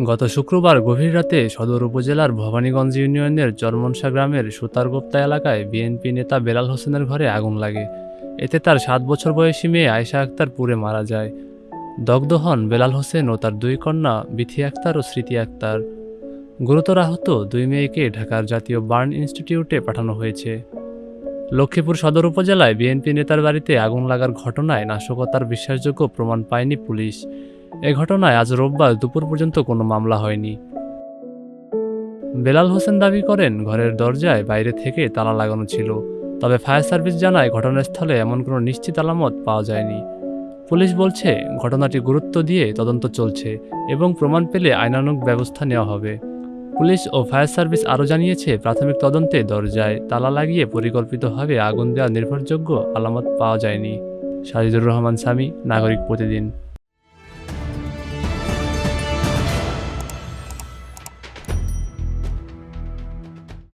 গত শুক্রবার গভীর রাতে সদর উপজেলার ভবানীগঞ্জ ইউনিয়নের চরমনসা গ্রামের সুতারগোপ্তা এলাকায় বিএনপি নেতা বেলাল হোসেনের ঘরে আগুন লাগে। এতে তার 7 বছর বয়সী মেয়ে আয়েশা আক্তার পুড়ে মারা যায়। দগ্ধ হন বেলাল হোসেন ও তার দুই কন্যা বিথি আক্তার ও স্মৃতি আক্তার। গুরুতর আহত দুই মেয়েকে ঢাকার জাতীয় বার্ন ইনস্টিটিউটে পাঠানো হয়েছে। লক্ষ্মীপুর সদর উপজেলায় বিএনপি নেতার বাড়িতে আগুন লাগার ঘটনায় নাশকতার বিশ্বাসযোগ্য প্রমাণ পায়নি পুলিশ। এ ঘটনায় আজ রোববার দুপুর পর্যন্ত কোনো মামলা হয়নি। বেলাল হোসেন দাবি করেন, ঘরের দরজায় বাইরে থেকে তালা লাগানো ছিল, তবে ফায়ার সার্ভিস জানায় ঘটনাস্থলে এমন কোনো নিশ্চিত আলামত পাওয়া যায়নি। পুলিশ বলছে ঘটনাটি গুরুত্ব দিয়ে তদন্ত চলছে এবং প্রমাণ পেলে আইনানুগ ব্যবস্থা নেওয়া হবে। পুলিশ ও ফায়ার সার্ভিস আরও জানিয়েছে, প্রাথমিক তদন্তে দরজায় তালা লাগিয়ে পরিকল্পিতভাবে আগুন দেওয়ার নির্ভরযোগ্য আলামত পাওয়া যায়নি। সাজিদুর রহমান সামি, নাগরিক প্রতিদিন।